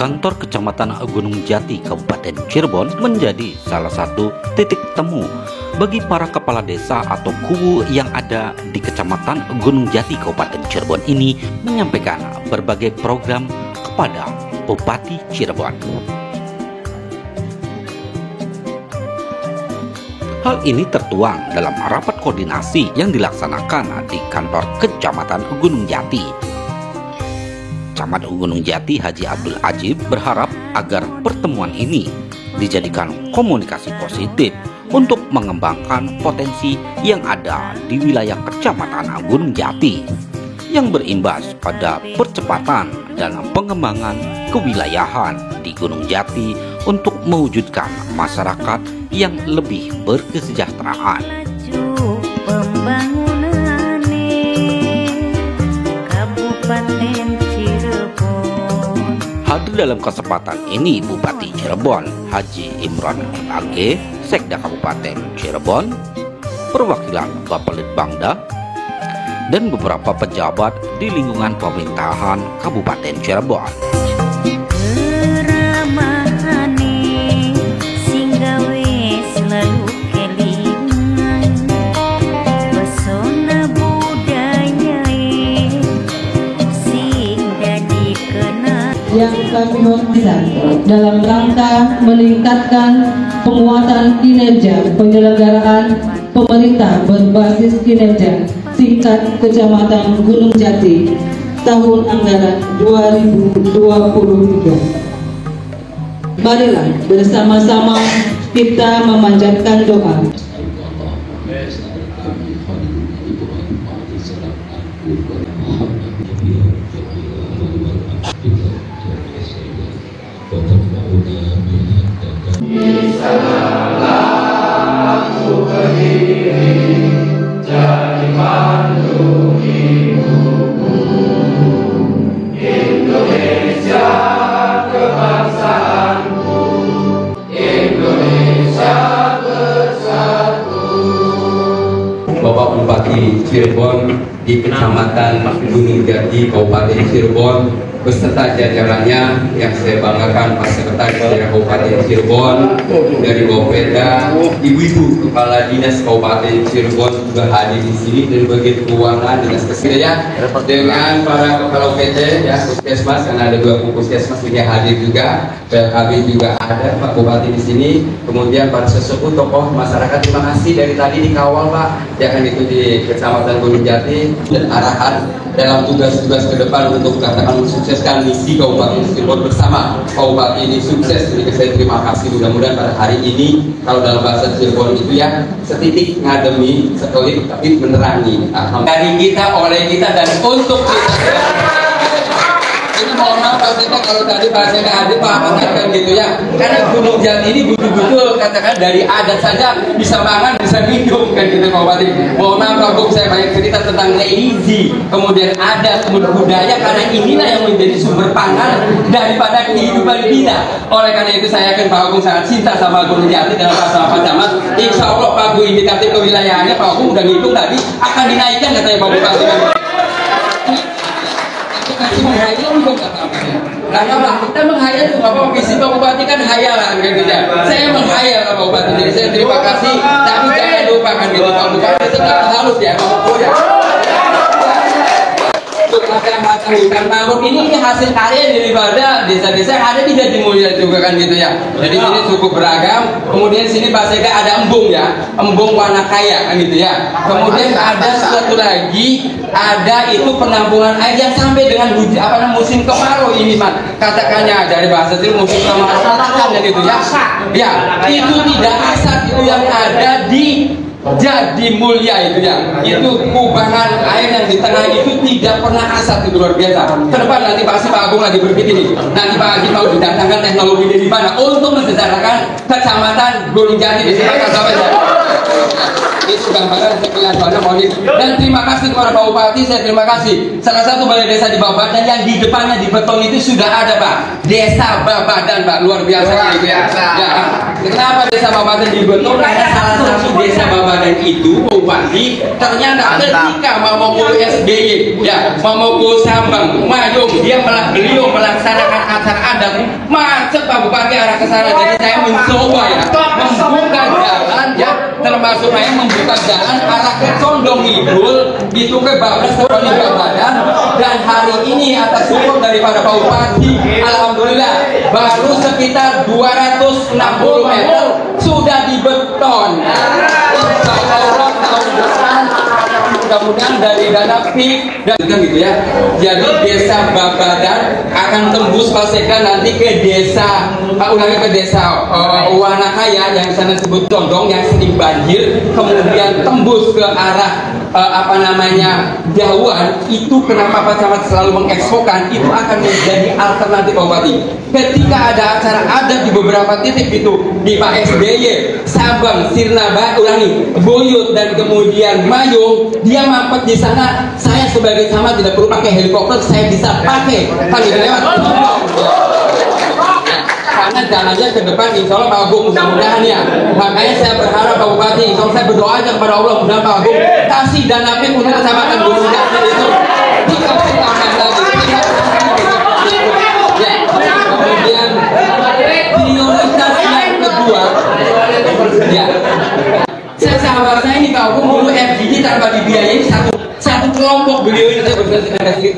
Kantor Kecamatan Gunung Jati, Kabupaten Cirebon menjadi salah satu titik temu bagi para kepala desa atau kuwu yang ada di Kecamatan Gunung Jati, Kabupaten Cirebon ini menyampaikan berbagai program kepada Bupati Cirebon. Hal ini tertuang dalam rapat koordinasi yang dilaksanakan di kantor Kecamatan Gunung Jati. Camat Gunung Jati Haji Abdul Ajib berharap agar pertemuan ini dijadikan komunikasi positif untuk mengembangkan potensi yang ada di wilayah Kecamatan Gunung Jati yang berimbas pada percepatan dan pengembangan kewilayahan di Gunung Jati untuk mewujudkan masyarakat yang lebih berkesejahteraan. Hadir dalam kesempatan ini Bupati Cirebon Haji Imron MAG, Sekda Kabupaten Cirebon, perwakilan Bapelitbangda, dan beberapa pejabat di lingkungan pemerintahan Kabupaten Cirebon. Yang kami hormati dalam rangka meningkatkan penguatan kinerja penyelenggaraan pemerintah berbasis kinerja tingkat Kecamatan Gunung Jati tahun anggaran 2023. Marilah bersama-sama kita memanjatkan doa. Bapak Bupati Cirebon di Kecamatan Gunung Jati, Kabupaten Cirebon, beserta jajarannya yang saya banggakan, Pak Sekretaris Daerah Kabupaten Cirebon, dari Bopeda, Ibu-ibu Kepala Dinas Kabupaten Cirebon juga hadir di sini, dari bagian keuangan, dinas kesehatan, dengan para kepala PT, ya, puskesmas, karena ada 2 puskesmas ini hadir juga, PLKB juga ada, Pak Bupati di sini, kemudian para sesepuh tokoh masyarakat, terima kasih dari tadi dikawal Pak, ya kan itu di Kecamatan Gunung Jati, dan arahan dalam tugas-tugas ke depan untuk katakan mensukseskan misi Kabupaten Cirebon bersama. Kabupaten ini sukses, jadi saya terima kasih. Mudah-mudahan pada hari ini, kalau dalam bahasa Cirebon itu ya, setitik ngademi, sekelip tapi menerangi. Dari kita, oleh kita, dan untuk kita. Ini mohon maaf Pak Seta kalau tadi Pak Seta hadir Pak kan gitu ya, karena Gunung Jati ini betul-betul katakan dari adat saja bisa makan, bisa minum kan gitu Pak Bupati. Mohon maaf kalau saya banyak cerita tentang religi, kemudian adat, kemudian budaya, karena inilah yang menjadi sumber pangan daripada kehidupan kita. Oleh karena itu saya yakin Pak Agung sangat cinta sama Gunung Jati dalam bahasa Pak Camat. Insya Allah Pak Agung indikatif kewilayahannya Pak Agung udah ngitung tadi akan dinaikkan katanya Pak Bupati. Karena kita menghayal itu Bapak, visi Pak Bupati kan hayalan gitu ya. Saya menghayal Pak Bupati, jadi saya terima kasih. Tapi jangan lupakan gitu Pak Bupati tetap harus ya Pak Bupati. Untuk masyarakat hutan mangrove ini hasil karya daripada desa-desa yang ada di Jatimulya juga kan gitu ya. Jadi sini cukup beragam. Kemudian sini Pak Seka ada embung ya, embung warna kaya kan gitu ya. Kemudian ada satu lagi, ada itu penampungan air yang sampai dengan musim kemarau ini Mas. Katakannya dari bahasa itu musim kemarau katakan gitu ya. Ya, itu tidak asat itu yang ada di Jatimulya itu ya, itu kubangan air yang di tengah itu tidak pernah asat, itu luar biasa. Kedepan nanti pasti Pak Agung lagi berpikir nih, nanti Pak Haji mau didatangkan teknologi dari mana untuk mensejahterakan Kecamatan Gunung Jati di sini. itu gambaran sekilas mana mau dan terima kasih kepada Pak Bupati, saya terima kasih. Salah satu balai desa di Babadan yang di depannya di beton itu sudah ada Pak, Desa Babadan Pak, luar biasa gitu ya. Kenapa Desa Babadan di beton? Karena salah satu Desa Babadan itu Pak Bupati ternyata ketika Mamoko SBY ya Mamoko Sambang Mayung beliau melaksanakan acara adat macet Pak Bupati arah ke sana. Jadi saya mencoba ya membuka jalan ya, termasuk saya membuka jalan arah ke Condong Ngidul itu ke Bablas Kepala Babadan, dan hari ini atas support daripada Pak Bupati alhamdulillah baru sekitar 260 meter sudah dibeton. Insyaallah tahun depan mudah-mudahan dari dana PIK dan gitu ya. Jadi Desa Babadan akan tembus Paseka nanti ke desa ke desa Wanakaya yang sana disebut Condong yang sering banjir, kemudian tembus ke arah Jauhan. Itu kenapa Pak Camat selalu mengekspokan itu akan menjadi alternatif Pak Bupati. Ketika ada acara adat di beberapa titik itu di Pak SBY, Sabang, Sirna, Buyut dan kemudian Mayung, dia mampet di sana. Saya sebagai camat tidak perlu pakai helikopter, saya bisa pakai lewat karena jalannya ke depan insya Allah Pak Agung mudah-mudahan ya. Makanya saya berharap Pak Bupati, insya Allah saya berdoa aja kepada Allah mudah-mudahan Pak Agung kasih dana PIK untuk kecamatan Gunung Jati itu dikasih tambahan lagi ya. Kemudian prioritas yang kedua ya, saya sahabat saya ini Pak Agung dulu FGD tanpa dibiayai satu kelompok beliau ini saya berkasih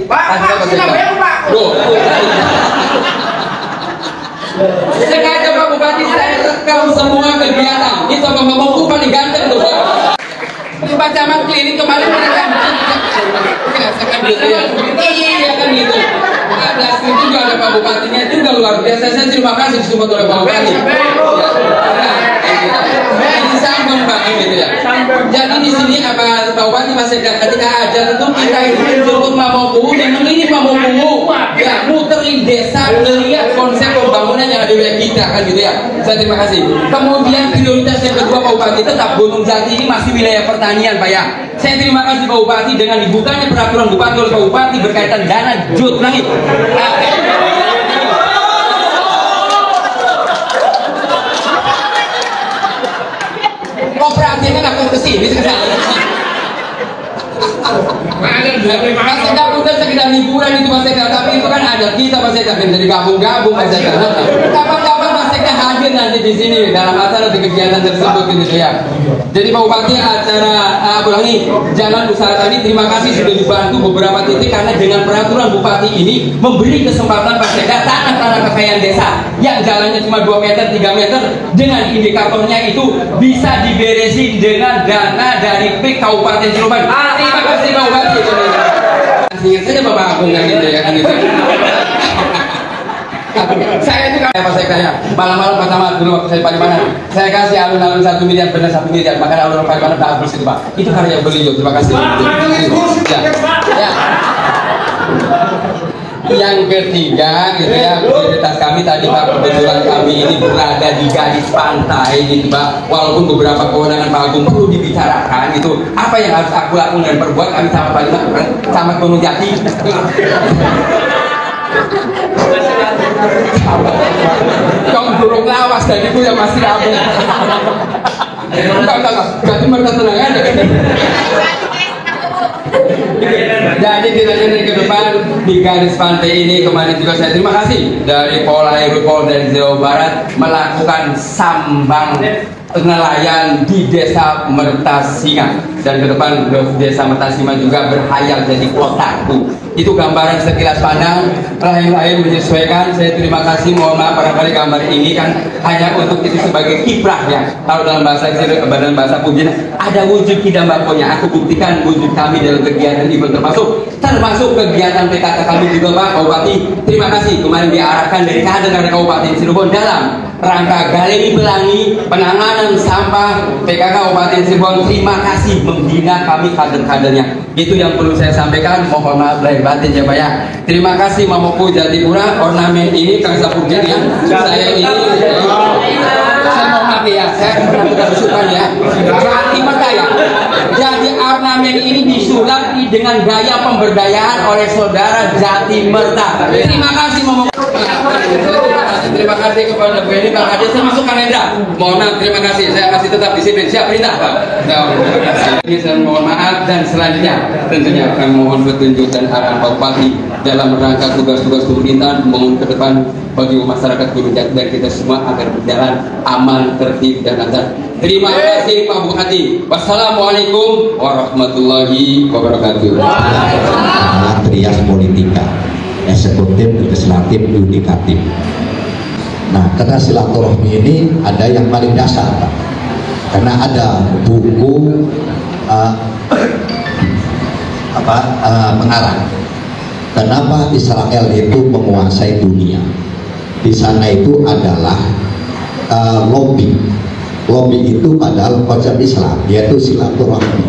sengaja Pak Bupati saya rekam semua kegiatan itu ngomongku paling ganteng tuh Pak Camat klinik kemarin mereka iya kan gitu ada juga ada Pak Bupatinya juga luar biasa. Saya terima kasih semua oleh Pak Bupati ini sambung Pak gitu ya. Jadi di sini apa Pak Bupati masih ketika ajar itu kita itu menjemput Mamoku dan mengirim Mamoku ya muterin desa melihat konsep pembangunan yang ada di wilayah kita kan gitu ya. Saya terima kasih. Kemudian prioritas yang kedua Pak Bupati tetap Gunung Jati ini masih wilayah pertanian Pak ya. Saya terima kasih Pak Bupati dengan dibukanya peraturan Bupati oleh Pak Bupati berkaitan dana jut langit. Koperasinya nggak akan kesini sekarang. Paseka udah sekedar hiburan itu Paseka, tapi itu kan ada kita Paseka kan dari gabung-gabung Paseka. Kapan-kapan Paseka hadir nanti di sini dalam acara di kegiatan tersebut gitu ya. Jadi Pak Bupati acara jalan usaha tadi terima kasih sudah dibantu beberapa titik karena dengan peraturan Bupati ini memberi kesempatan Paseka tanah-tanah kekayaan desa yang jalannya cuma 2 meter 3 meter dengan indikatornya itu bisa diberesin dengan dana dari PIK Kabupaten Cirebon. Terima kasih Pak Bupati. Ingat saja Bapak Agung kan gitu ya kan gitu. Saya itu kayak pas saya kaya malam-malam Pak Camat dulu waktu saya di Palimanan saya kasih alun-alun 1 miliar benar 1 miliar maka alun-alun Palimanan bagus itu Pak. Itu karya beliau. Terima kasih. Ya. Yang ketiga gitu ya, prioritas kami tadi Pak, kebetulan kami ini berada di garis pantai gitu Pak. Walaupun beberapa kewenangan Pak Agung perlu dibicarakan itu apa yang harus aku lakukan dan perbuat kami sama Pak Camat sama Gunung Jati. Kau burung lawas dan itu yang masih rabu. Enggak, berarti mereka tenang aja kan. Jadi kita jadi ke depan di garis pantai ini kemarin juga saya terima kasih dari Pol dari Jawa Barat melakukan sambang nelayan di desa Mertasinga dan ke depan desa Mertasinga juga berhayal jadi kotaku. Itu gambaran sekilas pandang, lain-lain menyesuaikan. Saya terima kasih, mohon maaf barangkali gambar ini kan hanya untuk itu sebagai kiprah ya. Kalau dalam bahasa Pujian ada wujud hidambakonya. Aku buktikan wujud kami dalam kegiatan event termasuk kegiatan PKK kami juga Pak Bupati. Terima kasih kemarin diarahkan dari kader Kabupaten Cirebon dalam rangka galeri pelangi penanganan sampah PKK Kabupaten Cirebon. Terima kasih membina kami kader-kadernya. Itu yang perlu saya sampaikan. Mohon maaf lahir batin ya Pak ya. Terima kasih Mamoku Jatipura. Ornamen ini Kang Sapurgen ya. Saya ini saya mohon maaf ya. Saya pernah bersukan ya. Hati mata ya. Jadi ornamen ini disulap dengan gaya pemberdayaan oleh saudara Jati Merta. Terima kasih terima kasih kepada Bu Eni, Pak Kades, termasuk Kang Hendra. Mohon terima kasih. Saya masih tetap disiplin. Siap perintah, Pak. Terima kasih. Saya mohon maaf dan selanjutnya tentunya akan mohon petunjuk dan arahan Pak Bupati dalam rangka tugas-tugas pemerintahan mohon ke depan bagi masyarakat Gunung Jati dan kita semua agar berjalan aman, tertib dan lancar. Terima kasih Pak Bupati. Wassalamualaikum warahmatullahi wabarakatuh. Trias politika, eksekutif, legislatif, yudikatif. Nah, karena silaturahmi ini ada yang paling dasar, Pak. Karena ada buku pengarang. Kenapa Israel itu menguasai dunia? Di sana itu adalah lobby. Lobby itu padahal konsep Islam, yaitu silaturahmi.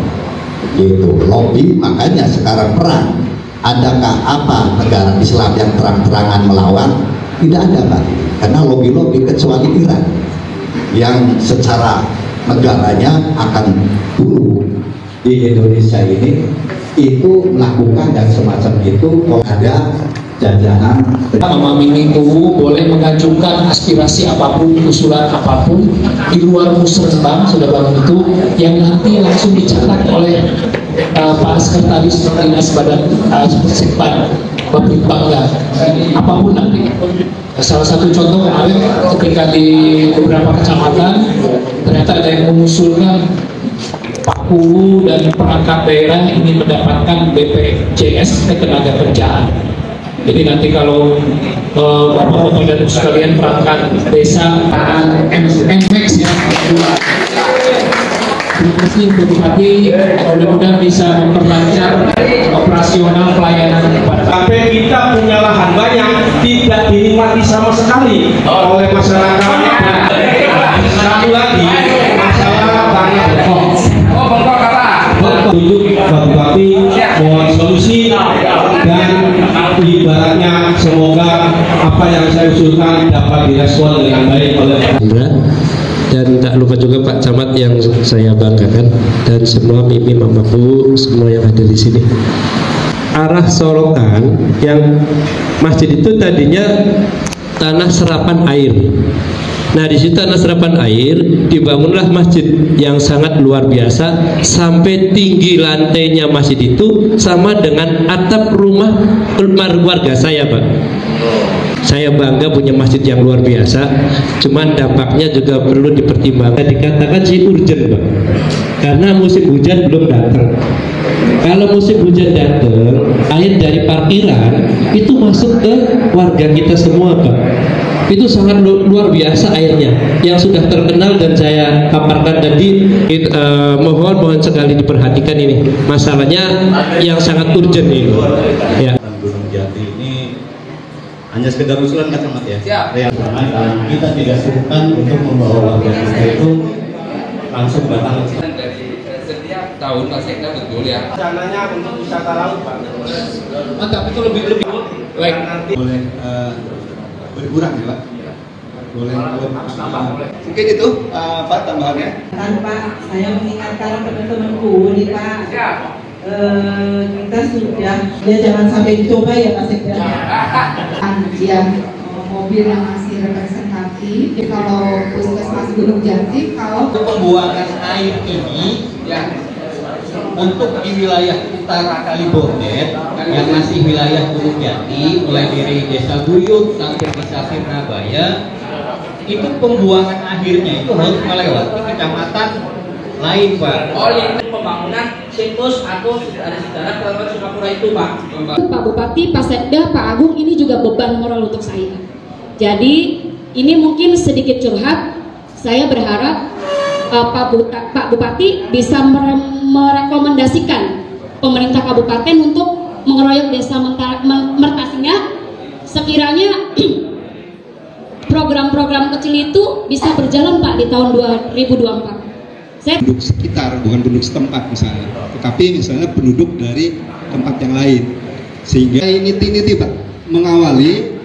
Yaitu lobby, makanya sekarang perang. Adakah apa negara Islam yang terang-terangan melawan? Tidak ada, Pak. Karena lobby-lobby kecuali Iran yang secara negaranya akan dulu di Indonesia ini itu melakukan dan semacam itu kalau ada jajanan. Memahami UU boleh mengajukan aspirasi apapun, usulan apapun di luar musrenbang sudah bangun itu yang nanti langsung dicatat oleh Pak Sekretaris Dinas Badan Sipad Bapitbangga apapun nanti. Salah satu contoh kemarin ketika di beberapa kecamatan ternyata ada yang mengusulkan Pak Hulu dan perangkat daerah ingin mendapatkan BPJS ketenaga kerjaan. Jadi nanti kalau Bapak-Bapak dan sekalian perangkat desa MX ya. Terima kasih Bu Bupati, mudah-mudahan bisa memperlancar operasional pelayanan kepada sampai kita punya lahan banyak tidak dinikmati sama sekali oleh masyarakat. Satu lagi masalah tanah bengkok. Tunjuk Pak Bupati mohon solusi dan ibaratnya semoga apa yang saya usulkan dapat direspon dengan baik oleh dan tak lupa juga Pak Camat yang saya banggakan dan semua Mimi Mama Bu semua yang hadir di sini. Arah sorotan yang masjid itu tadinya tanah serapan air. Nah di situ tanah serapan air dibangunlah masjid yang sangat luar biasa sampai tinggi lantainya masjid itu sama dengan atap rumah warga saya, Pak. Saya bangga punya masjid yang luar biasa. Cuman dampaknya juga perlu dipertimbangkan. Dikatakan sih urgent, Pak. Karena musim hujan belum datang. Kalau musim hujan datang, air dari parkiran itu masuk ke warga kita semua, Pak. Itu sangat luar biasa airnya yang sudah terkenal dan saya paparkan tadi. Mohon sekali diperhatikan ini masalahnya yang sangat urgent ini ya. Gunung Jati ini hanya sekedar usulan Kak Camat ya. Siap. Kita tidak sibukkan untuk membawa warga kita itu langsung datang dari setiap tahun Pak Sekda betul ya. Rencananya untuk wisata laut Pak. Tapi itu lebih baik Nanti boleh berkurang ya Pak. Boleh mungkin itu Pak tambahannya. Tanpa saya mengingatkan teman-temanku nih Pak. Kita sudah ya jangan sampai dicoba ya Pak Sekda. Yang mobil yang masih representatif. Kalau Puskesmas Gunung Jati, kalau pembuangan air ini ya untuk di wilayah utara Kalibordet yang masih wilayah Gunung Jati mulai dari Desa Buyut sampai Desa Sirnabaya itu pembuangan akhirnya itu harus melewati kecamatan lain Pak. Oh ini pembangunan situs atau ada sejarah Keraton Singapura itu Pak. Pak Bupati, Pak Sekda, Pak Agung ini juga beban moral untuk saya. Jadi ini mungkin sedikit curhat. Saya berharap Pak Bupati bisa merekomendasikan pemerintah kabupaten untuk mengeroyok desa Mertasinya sekiranya program-program kecil itu bisa berjalan Pak di tahun 2024. Penduduk sekitar, bukan penduduk setempat misalnya, tetapi misalnya penduduk dari tempat yang lain, sehingga ini Pak mengawali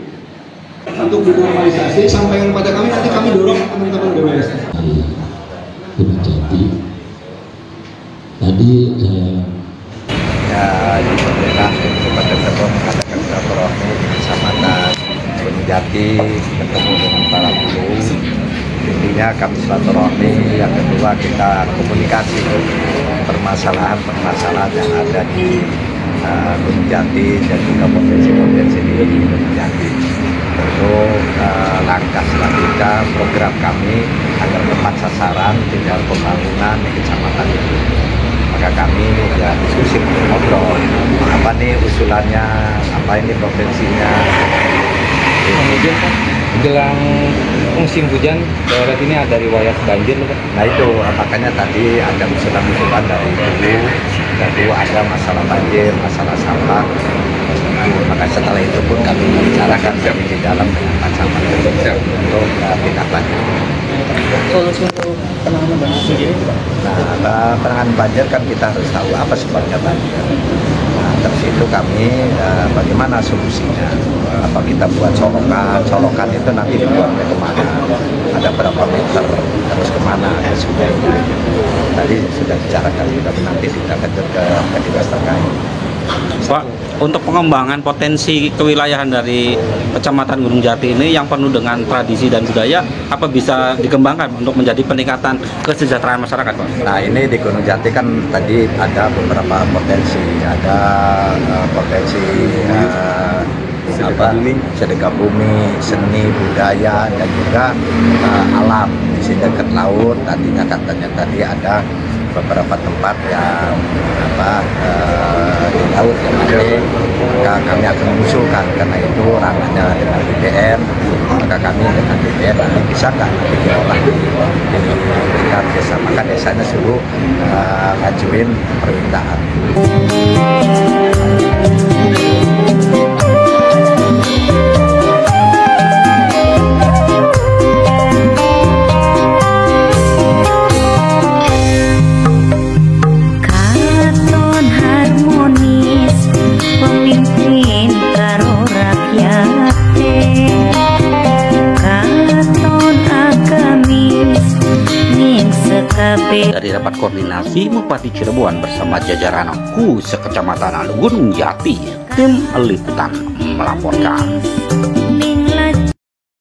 untuk dinormalisasi sampaikan kepada kami, nanti kami dorong teman-teman BWS. Gunung Jati Tadi saya ya alhamdulillah Kabupaten Cirebon mengadakan silaturahmi di Kecamatan Gunung Jati bertemu dengan para guru. Intinya kami silaturahmi, yang kedua kita komunikasi permasalahan-permasalahan yang ada di Gunung Jati dan juga potensi-potensi di Gunung Jati. Tentu langkah selanjutnya program kami agar tepat sasaran tinggal pembangunan di kecamatan itu. Maka kami ya diskusi ngobrol apa nih usulannya, apa ini potensinya. Kemudian kan menjelang musim hujan daerah ini ada riwayat banjir loh, Pak. Nah itu makanya tadi ada usulan-usulan dari dulu, ada masalah banjir, masalah sampah. Maka setelah itu pun kami membicarakan di dalam dengan Pak Camat untuk tindak lanjut. Solusi untuk penanganan banjir sendiri, Pak? Nah, penanganan banjir kan kita harus tahu apa sebabnya banjir. Nah, terus itu kami bagaimana solusinya? Apa kita buat colokan itu nanti dibuatnya kemana? Ada berapa meter, terus kemana ke sungainya? Tadi sudah bicarakan, tapi nanti kita lanjut ke dinas terkait. Pak, untuk pengembangan potensi kewilayahan dari Kecamatan Gunung Jati ini yang penuh dengan tradisi dan budaya, apa bisa dikembangkan untuk menjadi peningkatan kesejahteraan masyarakat, Pak? Nah ini di Gunung Jati kan tadi ada beberapa potensi, ada potensi sedekah bumi, seni, budaya, dan juga alam. Di sini dekat laut, tadinya katanya tadi ada beberapa tempat yang di laut yang ada, maka kami akan mengusulkan karena itu ranahnya dengan BPN, maka kami dengan BPN nanti bisa nggak nanti diolah di tingkat desa, maka desanya suruh ngajuin permintaan. Dari rapat koordinasi Bupati Cirebon bersama jajaran sekecamatan Gunung Jati, tim liputan melaporkan.